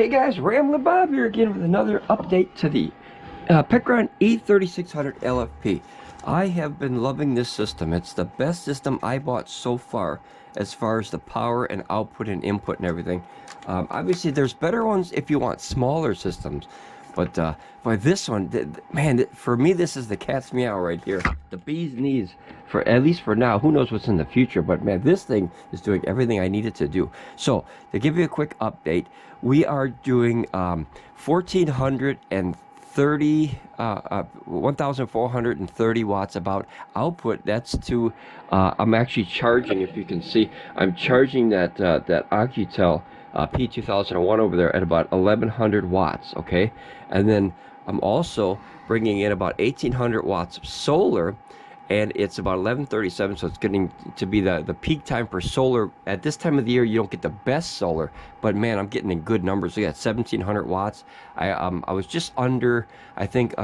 Hey guys, Ramblin Bob here again with another update to the Pecron E3600LFP. I have been loving this system. It's the best system I bought so far as the power and output and input and everything. Obviously there's better ones if you want smaller systems, but for this one, man, for me this is the cat's meow right here. The bee's knees, for at least for now. Who knows what's in the future, but man, this thing is doing everything I need it to do. So to give you a quick update, we are doing 1,430 watts about output. That's to I'm actually charging, if you can see, I'm charging that Oukitel P2001 over there at about 1,100 watts. Okay, and then I'm also bringing in about 1,800 watts of solar, and it's about 11:37, so it's getting to be the peak time for solar. At this time of the year, you don't get the best solar, but man, I'm getting in good numbers. We got 1,700 watts. I was just under, I think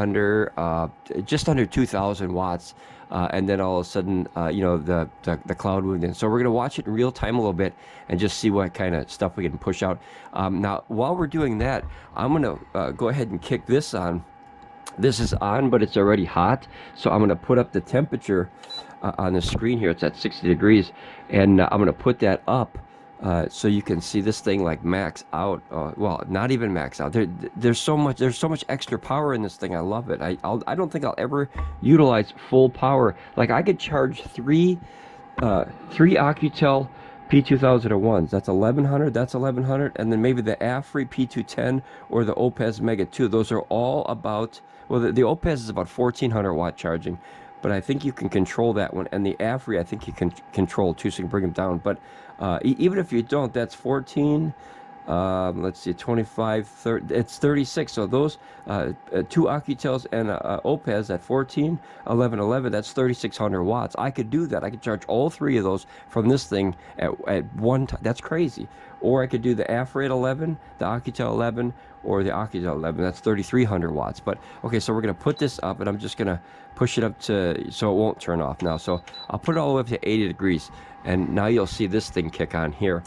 just under 2,000 watts, and then all of a sudden, you know, the cloud moved in. So we're gonna watch it in real time a little bit and just see what kind of stuff we can push out. Now, while we're doing that, I'm gonna go ahead and kick this on. This is on, but it's already hot, so I'm going to put up the temperature on the screen here. It's at 60 degrees, and I'm going to put that up so you can see this thing like max out. Well, not even max out. There's so much extra power in this thing. I love it. I don't think I'll ever utilize full power. Like I could charge three Oukitel P2001s. That's 1,100. That's 1,100, and then maybe the AFERY P210 or the Oupes Mega 2. Those are all about. Well, the Oupes is about 1,400 watt charging, but I think you can control that one. And the AFERY, I think you can control too, so you can bring them down. But even if you don't, that's 14. Let's see, 25, 30, it's 36. So those two Oukitels and Oupes at 14, 11, 11, that's 3,600 watts. I could do that. I could charge all three of those from this thing at one time. That's crazy. Or I could do the AFERY at 11, the Oukitel 11, or the Oukitel 11. That's 3,300 watts. But okay, so we're gonna put this up, and I'm just gonna push it up to so it won't turn off now. So I'll put it all the way up to 80 degrees, and now you'll see this thing kick on here.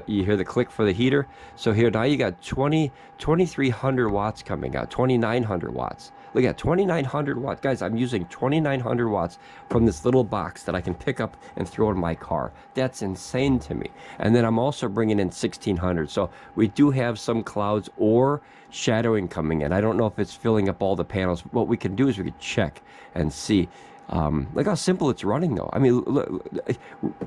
You hear the click for the heater. So here now you got 2,300 watts coming out, 2,900 watts. Look at 2,900 watts, guys. I'm using 2,900 watts from this little box that I can pick up and throw in my car. That's insane to me. And then I'm also bringing in 1,600. So we do have some clouds or shadowing coming in. I don't know if it's filling up all the panels. What we can do is we can check and see. Look how simple it's running, though. I mean, look,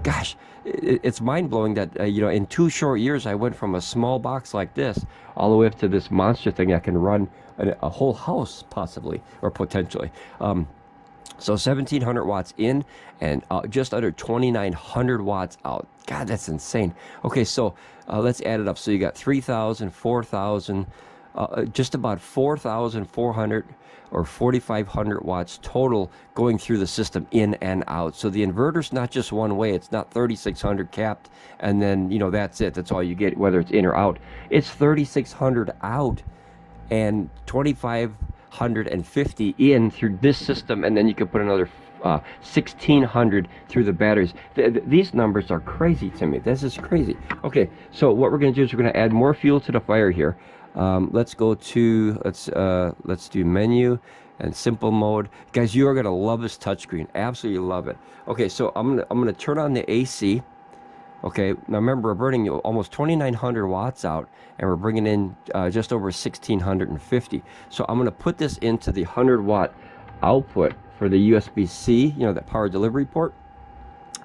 gosh, it's mind-blowing that you know, in 2 short years I went from a small box like this all the way up to this monster thing that can run a whole house, possibly or potentially. So 1,700 watts in and just under 2,900 watts out. God, that's insane. Okay, so let's add it up. So you got 3,000, 4,000, just about 4,400 or 4,500 watts total going through the system in and out. So the inverter's not just one way. It's not 3,600 capped and then, you know, that's it. That's all you get, whether it's in or out. It's 3,600 out and 2,550 in through this system, and then you can put another 1,600 through the batteries. These numbers are crazy to me. This is crazy. Okay, so what we're going to do is we're going to add more fuel to the fire here. Let's go to let's do menu and simple mode. Guys, you are gonna love this touchscreen. Absolutely love it. Okay, so I'm gonna turn on the AC. Okay, now remember we're burning almost 2,900 watts out, and we're bringing in just over 1,650. So I'm gonna put this into the 100 watt output for the USB-C, you know, that power delivery port,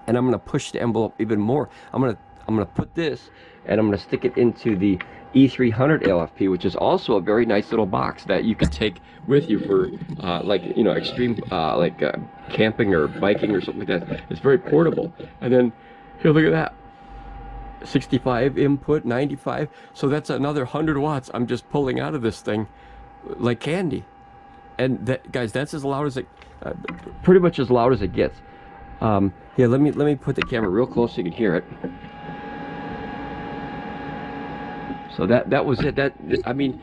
and I'm gonna push the envelope even more. I'm gonna put this, and I'm gonna stick it into the E3600LFP, which is also a very nice little box that you can take with you for like, you know, extreme camping or biking or something like that. It's very portable. And then here, look at that, 65 input, 95. So that's another 100 watts I'm just pulling out of this thing like candy. And that, guys, that's as loud as it, pretty much as loud as it gets. Here, let me put the camera real close so you can hear it. So that was it. I mean,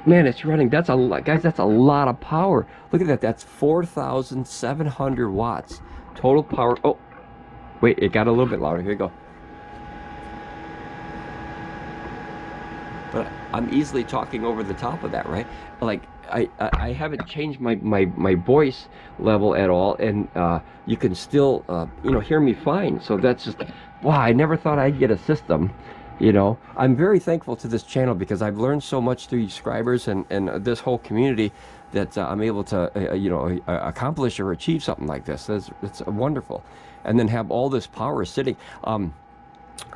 man, it's running. That's a lot, guys. That's a lot of power. Look at that. That's 4,700 watts total power. Oh, wait, it got a little bit louder. Here we go. but I'm easily talking over the top of that, right? Like I haven't changed my voice level at all, and you can still you know, hear me fine. So that's just, wow, I never thought I'd get a system. You know, I'm very thankful to this channel because I've learned so much through subscribers and this whole community that I'm able to you know, accomplish or achieve something like this. It's wonderful. And then have all this power sitting.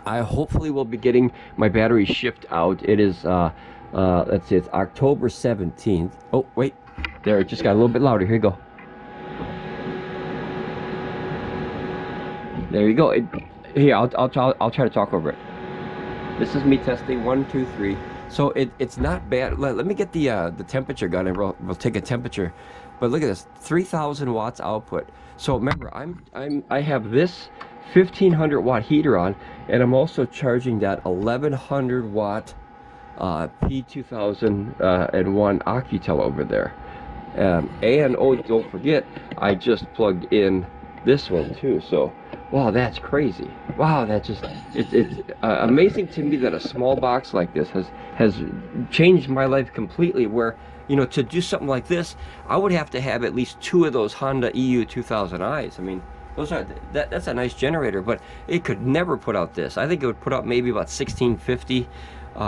I hopefully will be getting my battery shipped out. It is let's see, it's October 17th. Oh wait, there, it just got a little bit louder. Here you go. There you go. Here, I'll try to talk over it. This is me testing 1, 2, 3. So it's not bad. Let me get the temperature gun, and we'll take a temperature. But look at this, 3,000 watts output. So remember, I have this 1,500 watt heater on, and I'm also charging that 1,100 watt P2001 Oukitel over there. And oh, don't forget, I just plugged in this one too. So wow, that's crazy. Wow, that just, it's amazing to me that a small box like this has changed my life completely, where, you know, to do something like this, I would have to have at least 2 of those Honda EU 2000i's. I mean, those are, that's a nice generator, but it could never put out this. I think it would put out maybe about 1650,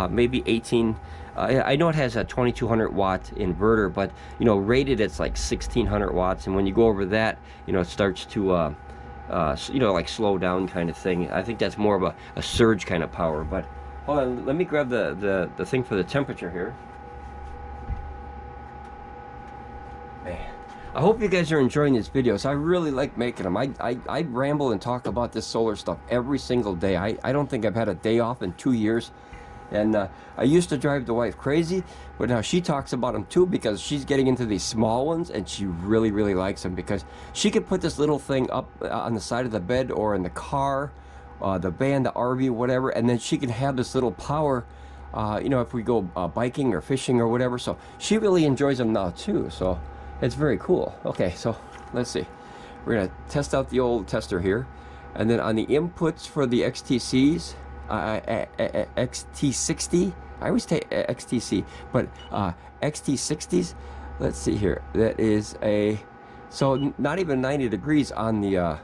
maybe 18. I know it has a 2200 watt inverter, but you know, rated it's like 1600 watts, and when you go over that, you know, it starts to you know, like slow down kind of thing. I think that's more of a surge kind of power. But hold on, let me grab the thing for the temperature here. Man, I hope you guys are enjoying these videos. I really like making them. I ramble and talk about this solar stuff every single day. I don't think I've had a day off in 2 years. And I used to drive the wife crazy, but now she talks about them too, because she's getting into these small ones, and she really, really likes them, because she could put this little thing up on the side of the bed or in the car, the van, the RV, whatever, and then she can have this little power, you know, if we go biking or fishing or whatever. So she really enjoys them now too. So it's very cool. Okay, so let's see. We're gonna test out the old tester here, and then on the inputs for the XTCs, XT60, I always say XTC, but XT60s, let's see here, that is a, so not even 90 degrees on the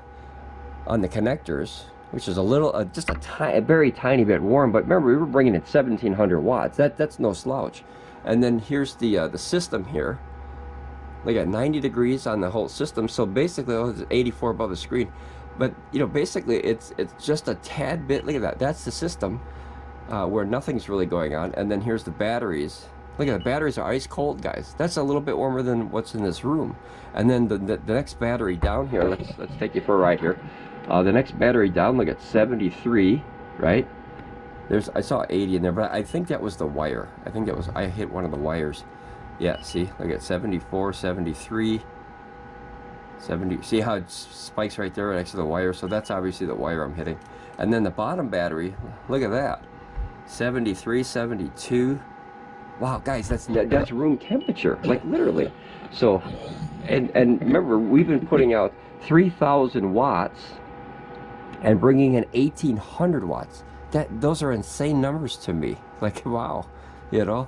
connectors, which is a little, just a very tiny bit warm. But remember, we were bringing it 1700 watts. That's no slouch. And then here's the system here. Look at 90 degrees on the whole system. So basically, oh, it's 84 above the screen. But you know, basically, it's just a tad bit. Look at that. That's the system where nothing's really going on. And then here's the batteries. Look at the batteries are ice cold, guys. That's a little bit warmer than what's in this room. And then the next battery down here. Let's take you for a ride here. The next battery down. Look at 73, right? I saw 80 in there, but I think that was the wire. I think that was, I hit one of the wires. Yeah, see, look at 74, 73. 70, see how it spikes right there next to the wire? So that's obviously the wire I'm hitting. And then the bottom battery, look at that, 73, 72. Wow, guys, that's room temperature, like literally. So, and remember, we've been putting out 3,000 watts and bringing in 1,800 watts. Those are insane numbers to me. Like, wow, you know.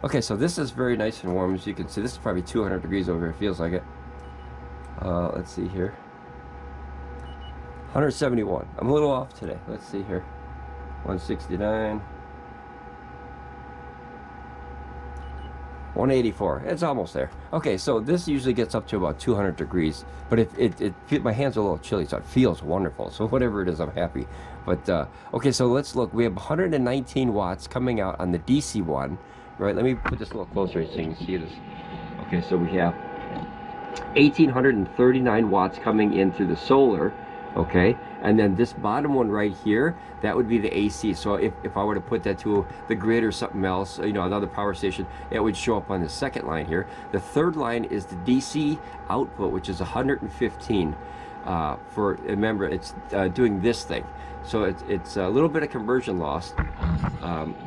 Okay, so this is very nice and warm, as you can see. This is probably 200 degrees over here. It feels like it. Let's see here. 171. I'm a little off today. Let's see here. 169. 184. It's almost there. Okay, so this usually gets up to about 200 degrees, but my hands are a little chilly, so it feels wonderful. So whatever it is, I'm happy. But okay, so let's look. We have 119 watts coming out on the DC one. Right, let me put this a little closer so you can see this. Okay, so we have 1,839 watts coming in through the solar, okay, and then this bottom one right here, that would be the AC. So if I were to put that to the grid or something else, you know, another power station, it would show up on the second line here. The third line is the DC output, which is 115 for, remember, it's doing this thing. So it's a little bit of conversion loss,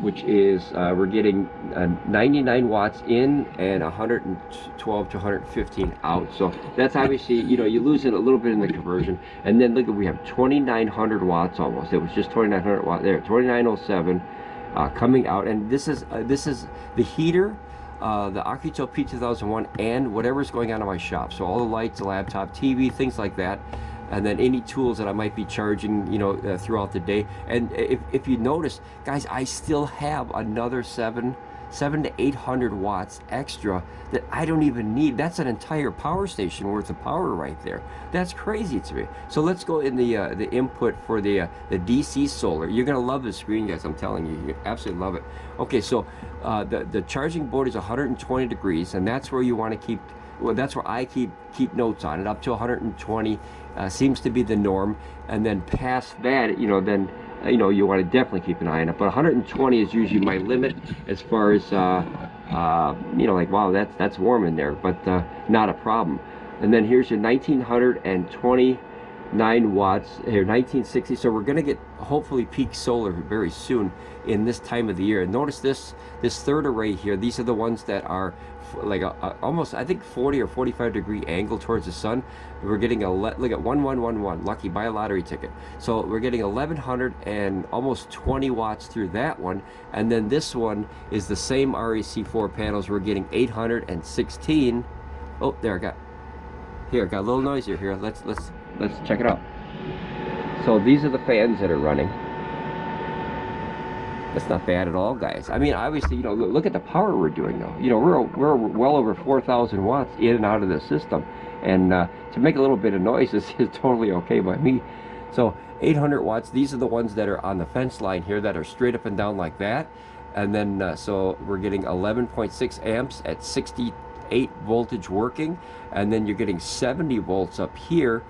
which is we're getting 99 watts in and 112 to 115 out. So that's obviously, you know, you lose it a little bit in the conversion. And then look, we have 2,900 watts almost. It was just 2,900 watts there, 2,907. coming out, and this is the heater, the Oukitel P2001, and whatever's going on in my shop. So all the lights, the laptop, TV, things like that, and then any tools that I might be charging, you know, throughout the day. And if you notice, guys, I still have another 700 to 800 watts extra that I don't even need. That's an entire power station worth of power right there. That's crazy to me. So let's go in the input for the DC solar. You're gonna love this screen, guys. I'm telling you, you absolutely love it. Okay, so the charging board is 120 degrees, and that's where you want to keep. Well, that's where I keep notes on it. Up to 120 seems to be the norm, and then past that, you know, then you know, you want to definitely keep an eye on it. But 120 is usually my limit as far as you know, like, wow, that's warm in there, but not a problem. And then here's your 1929 watts here, 1960. So we're gonna get hopefully peak solar very soon in this time of the year. And notice this third array here. These are the ones that are like almost, I think, 40 or 45 degree angle towards the sun. We're getting look at 1111, lucky, buy a lottery ticket. So we're getting 1100 and almost 20 watts through that one. And then this one is the same REC4 panels. We're getting 816. Oh, there, I got a little noisier here. Let's check it out. So these are the fans that are running. That's not bad at all, guys. I mean, obviously, you know, look at the power we're doing, though. You know, we're well over 4,000 watts in and out of the system, and to make a little bit of noise is totally okay by me. So 800 watts. These are the ones that are on the fence line here that are straight up and down like that, and then so we're getting 11.6 amps at 68 voltage working, and then you're getting 70 volts up here.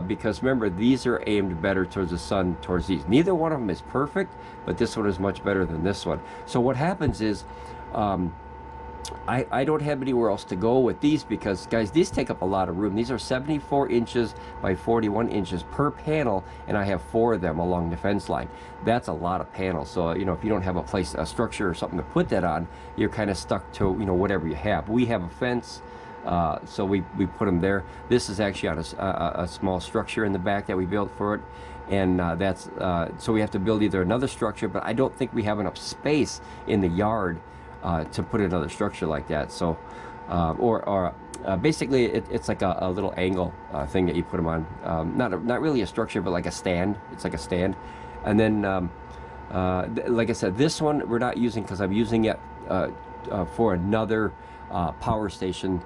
Because remember, these are aimed better towards the sun, towards these. Neither one of them is perfect, but this one is much better than this one. So what happens is, I don't have anywhere else to go with these because, guys, these take up a lot of room. These are 74 inches by 41 inches per panel, and I have 4 of them along the fence line. That's a lot of panels. So, you know, if you don't have a structure or something to put that on, you're kind of stuck to, you know, whatever you have. We have a fence. So we put them there. This is actually on a small structure in the back that we built for it, and that's so we have to build either another structure, but I don't think we have enough space in the yard to put another structure like that. So basically it's like a little angle thing that you put them on, not really a structure, but like a stand. It's like a stand. And then like I said, this one we're not using because I'm using it for another power station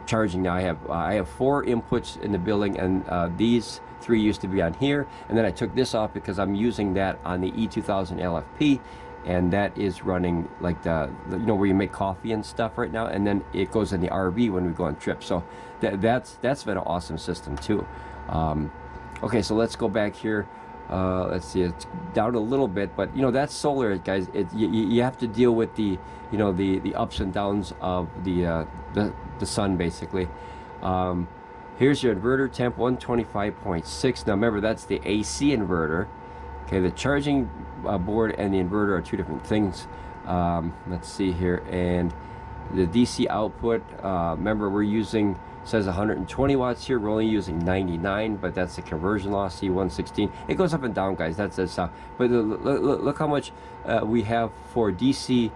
charging. Now I have 4 inputs in the building, and these 3 used to be on here, and then I took this off because I'm using that on the E3600LFP, and that is running like the you know, where you make coffee and stuff right now, and then it goes in the RV when we go on trips. So that's been an awesome system too. Okay, so let's go back here. Let's see, it's down a little bit, but you know, that's solar, guys. You have to deal with the, you know, the ups and downs of the sun, basically. Here's your inverter, temp 125.6. Now remember, that's the AC inverter. Okay, the charging board and the inverter are 2 different things. Let's see here, and the DC output, remember, we're using, says 120 watts here. We're only using 99, but that's the conversion loss, C116. It goes up and down, guys. That's but look how much we have for DC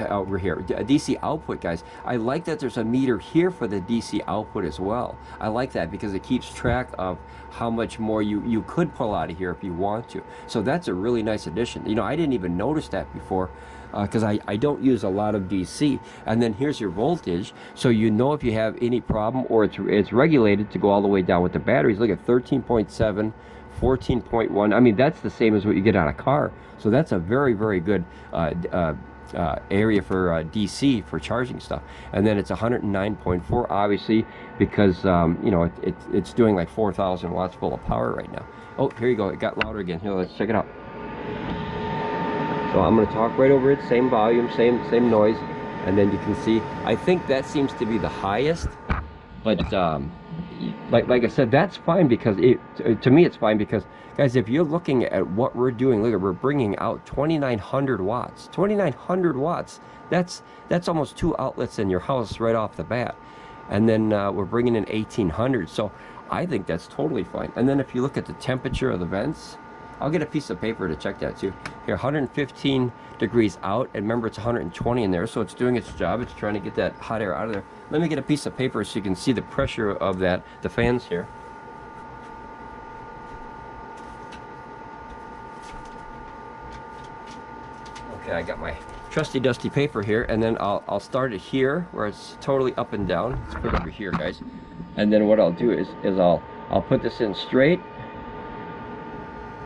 over here, DC output, guys. I like that there's a meter here for the DC output as well. I like that because it keeps track of how much more you could pull out of here if you want to. So that's a really nice addition. You know, I didn't even notice that before, because I don't use a lot of DC. And then here's your voltage, so you know if you have any problem, or it's regulated to go all the way down with the batteries. Look at 13.7, 14.1. I mean, that's the same as what you get on a car. So that's a very, very good area for DC for charging stuff. And then it's 109.4, obviously, because you know, it's doing like 4,000 watts full of power right now. Oh, here you go, it got louder again. Here, let's check it out. So I'm going to talk right over it, same volume, same noise, and then you can see, I think that seems to be the highest, but like I said, that's fine, because to me it's fine, because, guys, if you're looking at what we're doing, look at, we're bringing out 2,900 watts. 2,900 watts, that's almost 2 outlets in your house right off the bat. And then we're bringing in 1,800, so I think that's totally fine. And then if you look at the temperature of the vents, I'll get a piece of paper to check that too. Here, 115 degrees out, and remember it's 120 in there, so it's doing its job. It's trying to get that hot air out of there. Let me get a piece of paper so you can see the pressure of that, the fans here. Okay, I got my trusty dusty paper here, and then I'll start it here where it's totally up and down. Let's put it over here, guys. And then what I'll do is I'll put this in straight,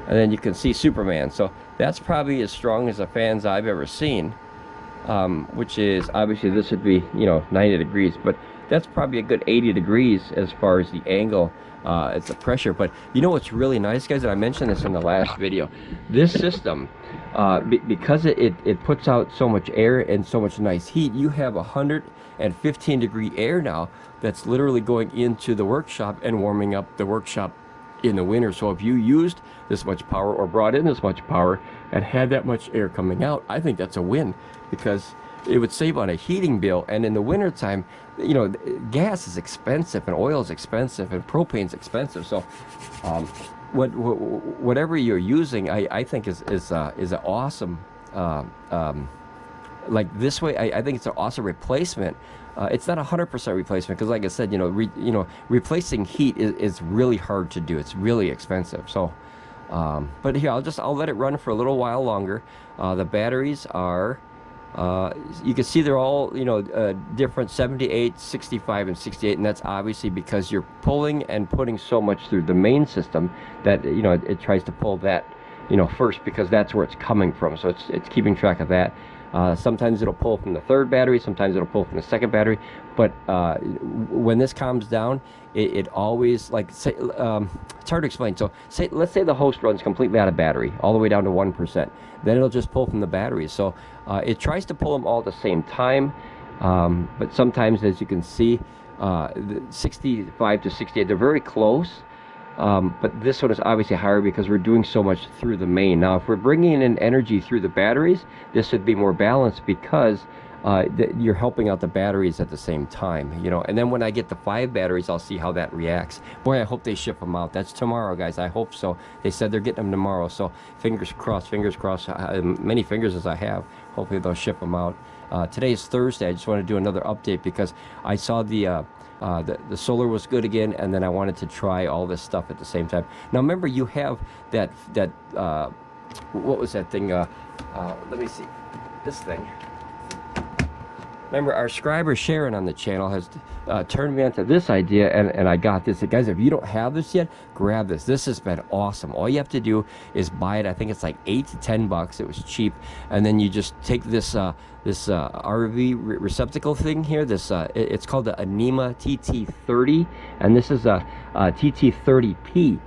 and then you can see Superman. So that's probably as strong as the fans I've ever seen, which is obviously this would be, you know, 90 degrees, but that's probably a good 80 degrees as far as the angle. It's the pressure. But you know what's really nice, guys, and I mentioned this in the last video, this system, because it puts out so much air and so much nice heat, you have 115 degree air now that's literally going into the workshop and warming up the workshop in the winter. So if you used this much power or brought in this much power and had that much air coming out, I think that's a win, because it would save on a heating bill. And in the winter time, you know, gas is expensive and oil is expensive and propane's expensive. So whatever you're using, I think is an awesome, like this way, I think it's an awesome replacement. It's not 100% replacement, because like I said, you know, replacing heat is really hard to do. It's really expensive. So but here, I'll let it run for a little while longer. The batteries are, you can see they're all, you know, different, 78, 65, and 68, and that's obviously because you're pulling and putting so much through the main system that, you know, it tries to pull that, you know, first, because that's where it's coming from. So it's keeping track of that. Sometimes it'll pull from the third battery, sometimes it'll pull from the second battery, but when this calms down, it always, like, say, it's hard to explain. So let's say the host runs completely out of battery, all the way down to 1%. Then it'll just pull from the batteries. So it tries to pull them all at the same time, but sometimes, as you can see, 65 to 68, they're very close. But this one is obviously higher because we're doing so much through the main. Now, if we're bringing in energy through the batteries, this would be more balanced, because you're helping out the batteries at the same time, you know. And then when I get the 5 batteries, I'll see how that reacts. Boy, I hope they ship them out. That's tomorrow, guys. I hope so. They said they're getting them tomorrow, so fingers crossed, many fingers as I have. Hopefully they'll ship them out. Today is Thursday. I just want to do another update because I saw the solar was good again, and then I wanted to try all this stuff at the same time. Now remember, you have that what was that thing? Let me see, this thing. Remember, our subscriber Sharon on the channel has turned me onto this idea, and I got this. Guys, if you don't have this yet, grab this. This has been awesome. All you have to do is buy it. I think it's like 8 to 10 bucks. It was cheap, and then you just take this RV receptacle thing here. This it's called the Anima TT30, and this is a TT30P.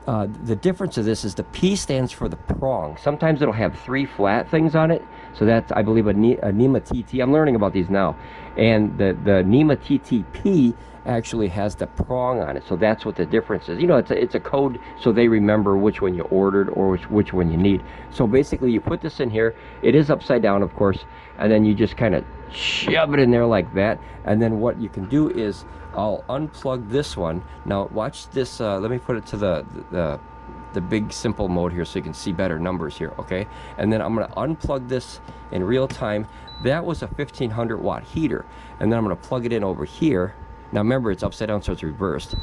The difference of this is the P stands for the prong. Sometimes it'll have 3 flat things on it. So that's, I believe, a NEMA TT. I'm learning about these now. And the NEMA TTP actually has the prong on it. So that's what the difference is. You know, it's a code so they remember which one you ordered or which one you need. So basically, you put this in here. It is upside down, of course. And then you just kind of shove it in there like that. And then what you can do is I'll unplug this one. Now, watch this. Let me put it to the big simple mode here so you can see better numbers here, okay? And then I'm going to unplug this in real time. That was a 1500 watt heater, and then I'm going to plug it in over here. Now remember, it's upside down, so it's reversed,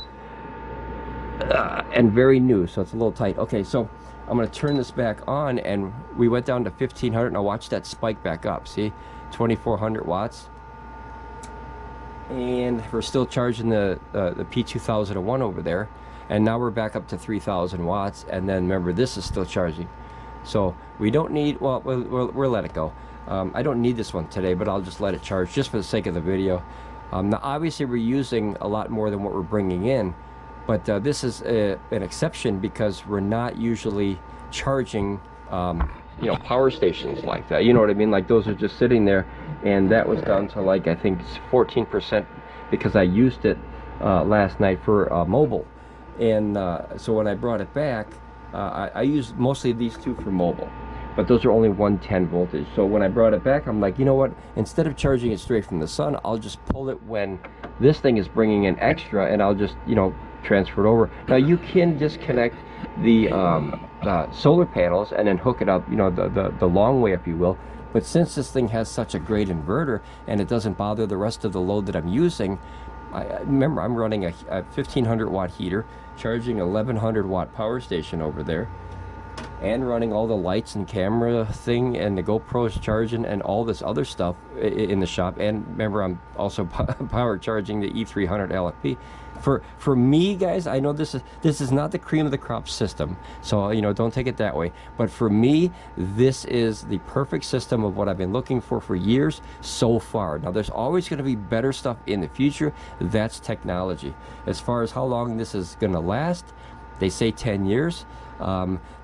and very new, so it's a little tight. Okay, so I'm going to turn this back on, and we went down to 1500. Now watch that spike back up. See, 2400 watts, and we're still charging the P2001 over there. And now we're back up to 3000 watts, and then remember, this is still charging. So we don't need, well, we'll let it go. I don't need this one today, but I'll just let it charge just for the sake of the video. Now obviously we're using a lot more than what we're bringing in, but this is an exception because we're not usually charging you know, power stations like that. You know what I mean? Like, those are just sitting there, and that was down to, like, I think it's 14% because I used it last night for mobile. And so when I brought it back, I used mostly these two for mobile, but those are only 110 voltage. So when I brought it back, I'm like, you know what, instead of charging it straight from the sun, I'll just pull it when this thing is bringing in extra, and I'll just, you know, transfer it over. Now you can disconnect the solar panels and then hook it up, you know, the long way, if you will. But since this thing has such a great inverter and it doesn't bother the rest of the load that I'm using, remember, I'm running a 1500 watt heater, charging 1100 watt power station over there, and running all the lights and camera thing, and the GoPro's charging, and all this other stuff in the shop. And remember, I'm also power charging the E3600LFP. For me, guys, I know this is not the cream of the crop system, so you know, don't take it that way. But for me, this is the perfect system of what I've been looking for years so far. Now, there's always going to be better stuff in the future. That's technology. As far as how long this is going to last, they say 10 years.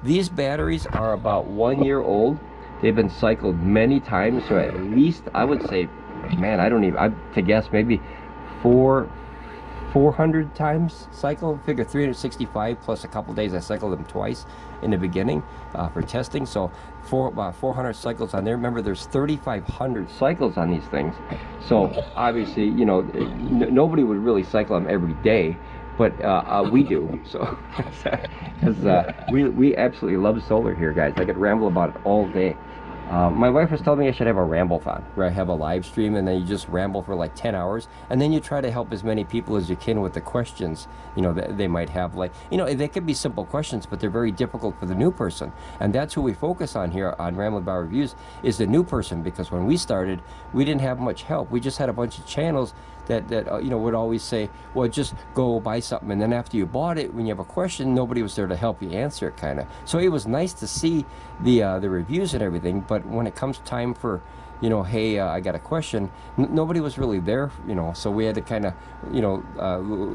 These batteries are about 1 year old. They've been cycled many times, so at least I would say, man, I don't even, to guess, maybe 400 times cycle. Figure 365 plus a couple days. I cycled them twice in the beginning for testing, so about 400 cycles on there. Remember, there's 3,500 cycles on these things, so obviously, you know, nobody would really cycle them every day, but we do. So because we absolutely love solar here, guys. I could ramble about it all day. My wife was telling me I should have a ramble-thon, where I have a live stream and then you just ramble for like 10 hours, and then you try to help as many people as you can with the questions, you know, that they might have. Like, you know, they could be simple questions, but they're very difficult for the new person, and that's who we focus on here on Ramblin Bob Reviews, is the new person. Because when we started, we didn't have much help. We just had a bunch of channels that you know, would always say, well, just go buy something, and then after you bought it, when you have a question, nobody was there to help you answer it, kind of. So it was nice to see the reviews and everything, but when it comes time for, you know, hey, I got a question, nobody was really there, you know. So we had to kind of, you know,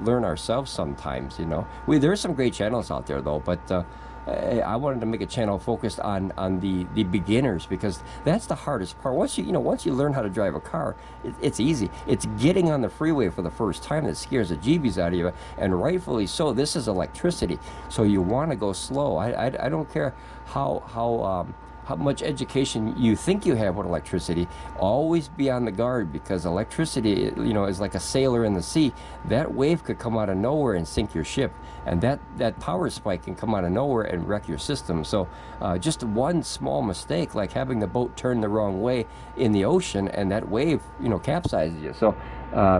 learn ourselves sometimes, you know. There's some great channels out there though, but I wanted to make a channel focused on the beginners, because that's the hardest part. Once you learn how to drive a car, it's easy. It's getting on the freeway for the first time that scares the jeebies out of you, and rightfully so. This is electricity, so you want to go slow. I don't care how much education you think you have with electricity. Always be on the guard, because electricity, you know, is like a sailor in the sea. That wave could come out of nowhere and sink your ship, and that power spike can come out of nowhere and wreck your system. So just one small mistake, like having the boat turn the wrong way in the ocean, and that wave, you know, capsizes you. So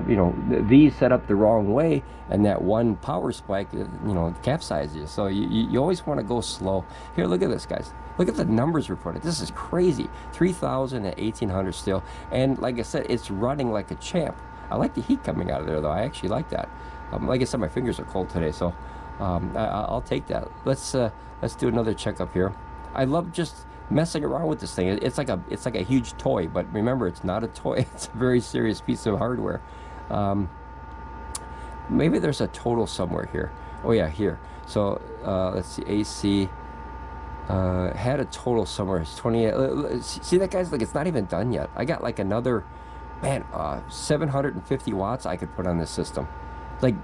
you know, these set up the wrong way, and that one power spike, you know, capsizes you. So you always want to go slow. Here, look at this, guys. Look at the numbers reported. This is crazy. 3,000 and 1,800 still. And like I said, it's running like a champ. I like the heat coming out of there, though. I actually like that. Like I said, my fingers are cold today, so I'll take that. Let's do another checkup here. I love just messing around with this thing. It's like a huge toy, but remember, it's not a toy. It's a very serious piece of hardware. Maybe there's a total somewhere here. Oh yeah, here. So let's see, AC. Had a total somewhere. It's 28. See that, guys? Like, it's not even done yet. I got like another, man, 750 watts I could put on this system. Like,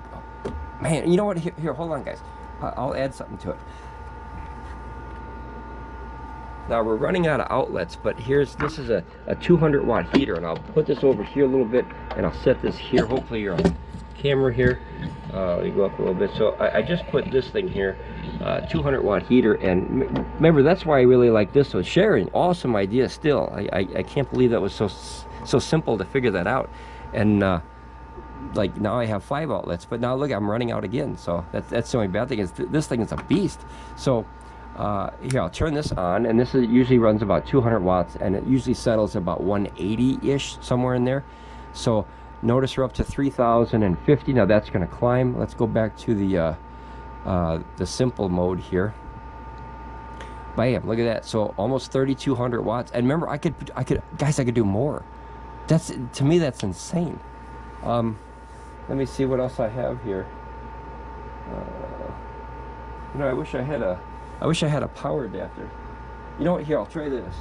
man, you know what? Here, hold on, guys. I'll add something to it. Now we're running out of outlets, but this is a 200 watt heater, and I'll put this over here a little bit, and I'll set this here. Hopefully you're on camera here. Let me go up a little bit. So I just put this thing here, 200 watt heater, and remember, that's why I really like this. So sharing, awesome idea still. I can't believe that was so simple to figure that out. And like, now I have 5 outlets, but now look, I'm running out again. So that's the only bad thing, is this thing is a beast. So here, I'll turn this on, and this usually runs about 200 watts, and it usually settles about 180-ish, somewhere in there. So notice we're up to 3,050. Now that's going to climb. Let's go back to the simple mode here. Bam, look at that. So almost 3,200 watts. And remember, I could guys, I could do more. To me, that's insane. Let me see what else I have here. You know, I wish I had a power adapter. You know what? Here, I'll try this.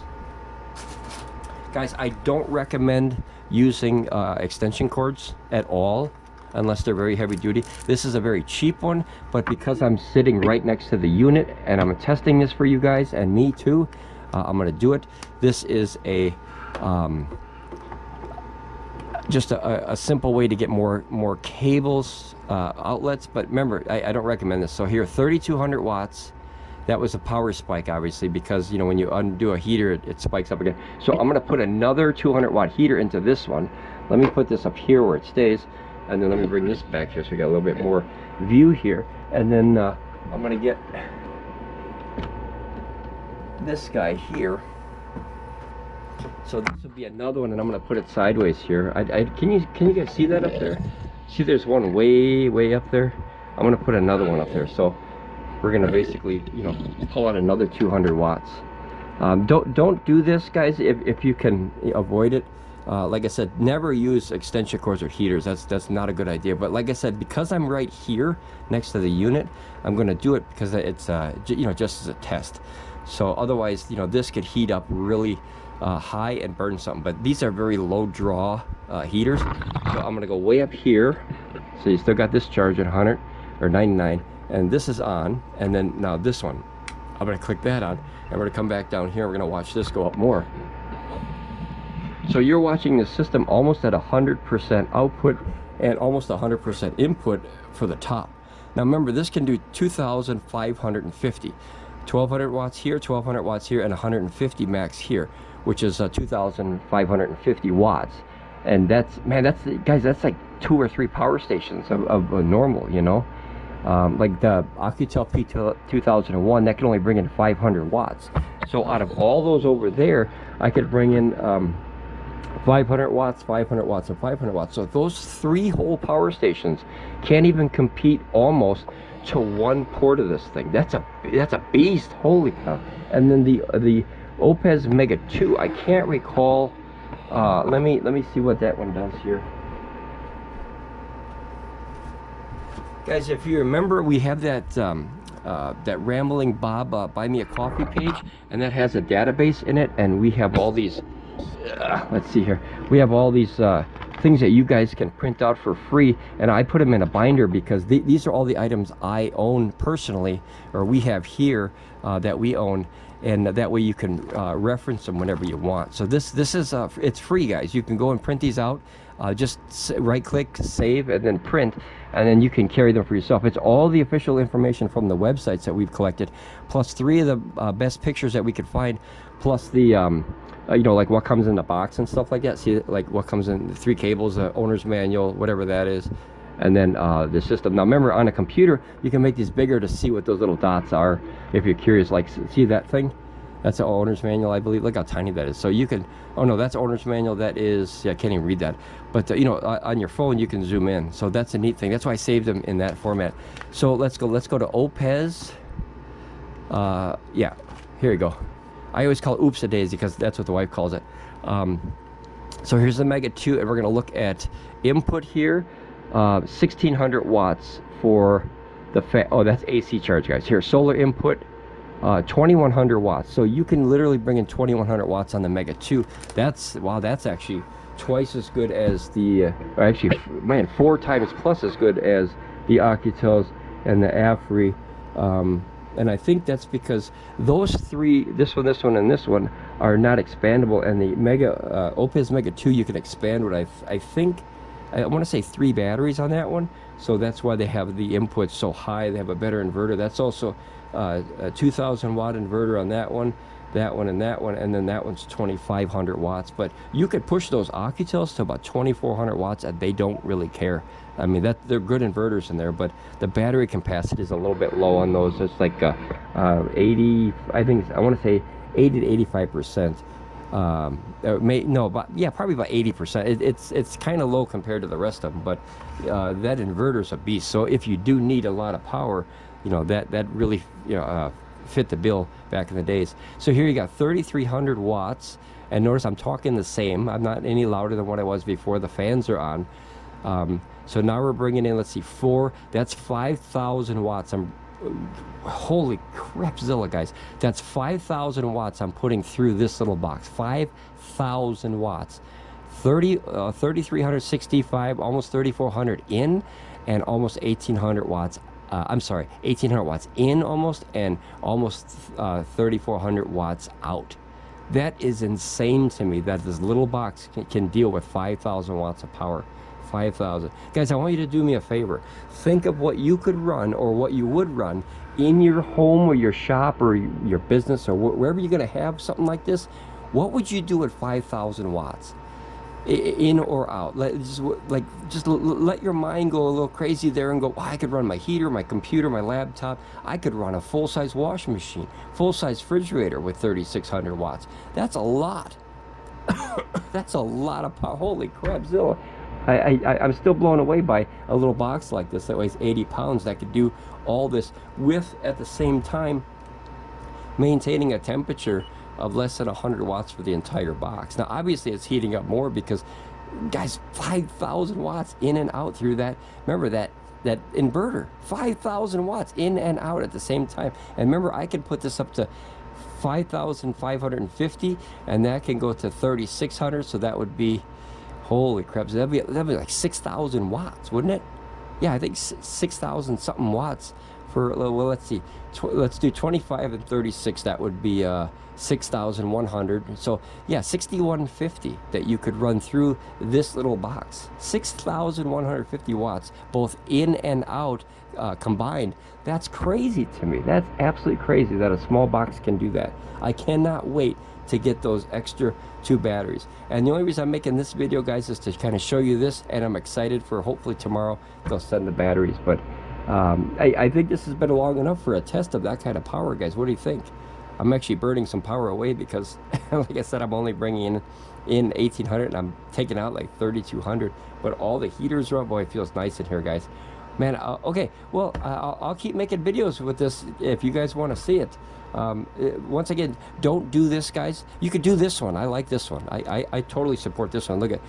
Guys, I don't recommend using extension cords at all, unless they're very heavy duty. This is a very cheap one, but because I'm sitting right next to the unit and I'm testing this for you guys and me too, I'm gonna do it. This is a just a simple way to get more cables outlets. But remember, I don't recommend this. So here, 3200 watts. That was a power spike, obviously, because you know when you undo a heater, it spikes up again. So I'm going to put another 200 watt heater into this one. Let me put this up here where it stays, and then let me bring this back here so we got a little bit more view here. And then I'm going to get this guy here. So this will be another one, and I'm going to put it sideways here. Can you guys see that up there? See, there's one way up there. I'm going to put another one up there. So we're going to basically, you know, pull out another 200 watts. Don't do this, guys, if you can avoid it. Like I said, never use extension cords or heaters. That's not a good idea. But like I said, because I'm right here next to the unit, I'm going to do it because it's you know, just as a test. So otherwise, you know, this could heat up really high and burn something. But these are very low draw heaters. So I'm going to go way up here. So you still got this charge at 100 or 99. And this is on, and then now this one, I'm going to click that on, and we're going to come back down here. We're going to watch this go up more. So you're watching the system almost at 100% output and almost 100% input for the top. Now remember, this can do 2,550, 1,200 watts here, 1,200 watts here, and 150 max here, which is 2,550 watts. And that's, man, guys, that's like 2 or 3 power stations of normal, you know. Like the Oukitel P2001, that can only bring in 500 watts. So out of all those over there, I could bring in 500 watts, 500 watts, and 500 watts. So those 3 whole power stations can't even compete almost to 1 port of this thing. That's a beast. Holy cow! And then the Oupes Mega 2, I can't recall. Let me see what that one does here. Guys, if you remember, we have that that Ramblin Bob Buy Me a Coffee page, and that has a database in it, and we have all these let's see here, we have all these things that you guys can print out for free, and I put them in a binder because these are all the items I own personally, or we have here that we own, and that way you can reference them whenever you want. So this is it's free, guys. You can go and print these out. Just right click, save, and then print, and then you can carry them for yourself. It's all the official information from the websites that we've collected, plus 3 of the best pictures that we could find, plus the you know, like what comes in the box and stuff like that. See, like what comes in, 3 cables, the owner's manual, whatever that is, and then the system. Now remember, on a computer you can make these bigger to see what those little dots are if you're curious. Like, see that thing? That's the owner's manual, I believe. Look how tiny that is. So you can, oh no, that's owner's manual. That is, yeah, I can't even read that. But you know, on your phone you can zoom in. So that's a neat thing. That's why I saved them in that format. So let's go to Oupes. Yeah, here you go. I always call it Oupes a daisy because that's what the wife calls it. So here's the Mega 2, and we're going to look at input here. 1600 watts for the oh, that's AC charge, guys. Here, solar input, 2100 watts. So you can literally bring in 2100 watts on the Mega 2. That's, wow, that's actually twice as good as the or actually, man, 4 times plus as good as the Oukitels and the AFERY. And I think that's because those 3, this one, and this one, are not expandable. And the Mega Oupes Mega 2, you can expand what I think, I want to say 3 batteries on that one. So that's why they have the inputs so high. They have a better inverter. That's also a 2000 watt inverter on that one, and that one, and then that one's 2500 watts. But you could push those Oukitels to about 2400 watts, and they don't really care. I mean, they're good inverters in there, but the battery capacity is a little bit low on those. It's like 80, I think, I want to say 80 to 85%. Yeah, probably about 80%. It's kind of low compared to the rest of them, but that inverter's a beast. So if you do need a lot of power, you know, that really, you know, fit the bill back in the days. So here you got 3300 watts, and notice I'm talking the same. I'm not any louder than what I was before. The fans are on. So now we're bringing in, let's see, 4. That's 5000 watts. Holy crapzilla, guys. That's 5,000 watts I'm putting through this little box. 5,000 watts. 3,365, almost 3,400 in, and almost 1,800 watts. I'm sorry, 1,800 watts in almost, and almost 3,400 watts out. That is insane to me that this little box can deal with 5,000 watts of power. 5,000. Guys, I want you to do me a favor. Think of what you could run or what you would run in your home or your shop or your business or wherever you're going to have something like this. What would you do at 5,000 watts? In or out? Just let your mind go a little crazy there and go, well, I could run my heater, my computer, my laptop. I could run a full-size washing machine, full-size refrigerator with 3,600 watts. That's a lot. That's a lot of power. Holy crap, Zilla. I'm still blown away by a little box like this that weighs 80 pounds that could do all this with, at the same time, maintaining a temperature of less than 100 watts for the entire box. Now, obviously, it's heating up more because, guys, 5,000 watts in and out through that. Remember that inverter, 5,000 watts in and out at the same time. And remember, I can put this up to 5,550, and that can go to 3,600. So that would be, holy crap, that'd be like 6,000 watts, wouldn't it? Yeah, I think 6,000 something watts for, well, let's see, let's do 25 and 36. That would be 6,100. So yeah, 6,150 that you could run through this little box. 6,150 watts, both in and out combined. That's crazy to me. That's absolutely crazy that a small box can do that. I cannot wait to get those extra 2 batteries. And the only reason I'm making this video, guys, is to kind of show you this, and I'm excited for hopefully tomorrow they'll send the batteries. But I think this has been long enough for a test of that kind of power, guys. What do you think? I'm actually burning some power away because, like I said, I'm only bringing in 1,800 and I'm taking out like 3,200. But all the heaters are up. Boy, it feels nice in here, guys. Man, okay, well, I'll keep making videos with this if you guys want to see it. Once again, don't do this, guys. You could do this one. I like this one. I totally support this one. Look at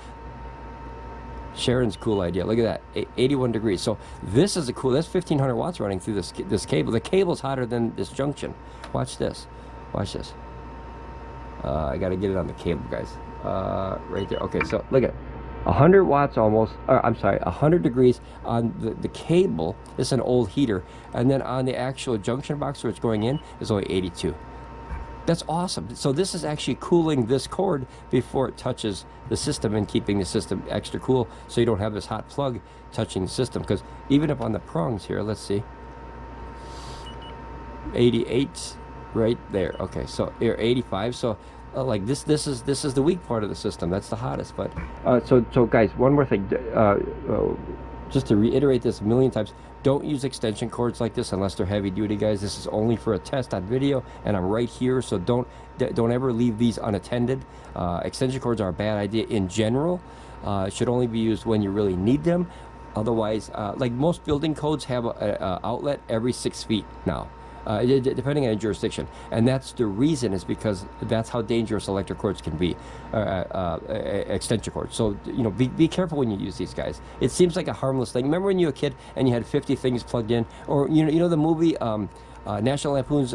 Sharon's cool idea. Look at that, 81 degrees. So this is a cool, that's 1,500 watts running through this cable. The cable's hotter than this junction. Watch this. Watch this. I got to get it on the cable, guys. Right there. Okay, so look at 100 watts almost, or I'm sorry, 100 degrees on the cable. It's an old heater. And then on the actual junction box where it's going in is only 82. That's awesome. So this is actually cooling this cord before it touches the system and keeping the system extra cool so you don't have this hot plug touching the system. Because even up on the prongs here, let's see, 88 right there. Okay, so here 85. So like this is the weak part of the system. That's the hottest. But so guys, one more thing, just to reiterate this a million times, don't use extension cords like this unless they're heavy duty, guys. This is only for a test on video, and I'm right here, so don't ever leave these unattended. Extension cords are a bad idea in general. It should only be used when you really need them. Otherwise, like most building codes have a outlet every 6 feet now. Depending on your jurisdiction, and that's the reason, is because that's how dangerous electric cords can be, extension cords. So you know, be careful when you use these, guys. It seems like a harmless thing. Remember when you were a kid and you had 50 things plugged in, or you know the movie National Lampoon's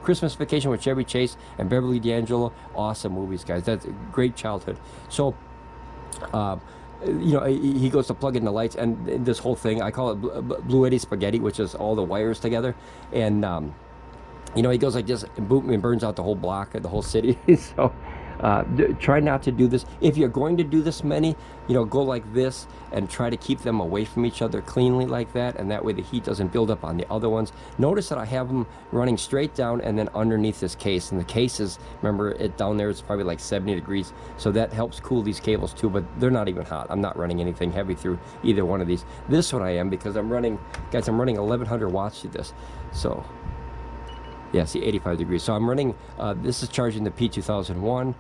Christmas Vacation with Chevy Chase and Beverly D'Angelo? Awesome movies, guys. That's a great childhood. So you know, he goes to plug in the lights, and this whole thing, I call it Bluetti spaghetti, which is all the wires together, and you know, he goes like this, and boom, and burns out the whole block, the whole city. So try not to do this. If you're going to do this many, you know, go like this and try to keep them away from each other cleanly like that, and that way the heat doesn't build up on the other ones. Notice that I have them running straight down and then underneath this case, and the case is, remember, it down there is probably like 70 degrees, so that helps cool these cables too, but they're not even hot. I'm not running anything heavy through either one of these. This one I am, because I'm running, guys, I'm running 1,100 watts through this. So yeah, see, 85 degrees. So I'm running, this is charging the P2001.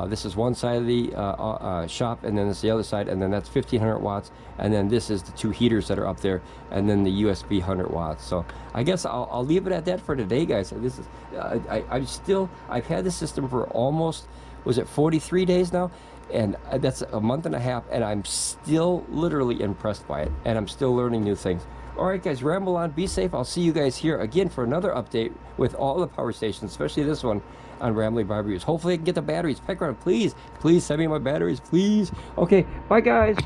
This is one side of the shop, and then this is the other side, and then that's 1,500 watts, and then this is the 2 heaters that are up there, and then the USB 100 watts. So I guess I'll leave it at that for today, guys. This is, I've had this system for almost, was it 43 days now? And that's a month and a half, and I'm still literally impressed by it, and I'm still learning new things. All right, guys, ramble on, be safe. I'll see you guys here again for another update with all the power stations, especially this one on Ramblin Bob Reviews. Hopefully I can get the batteries. Pecron, please send me my batteries, please. Okay, bye, guys.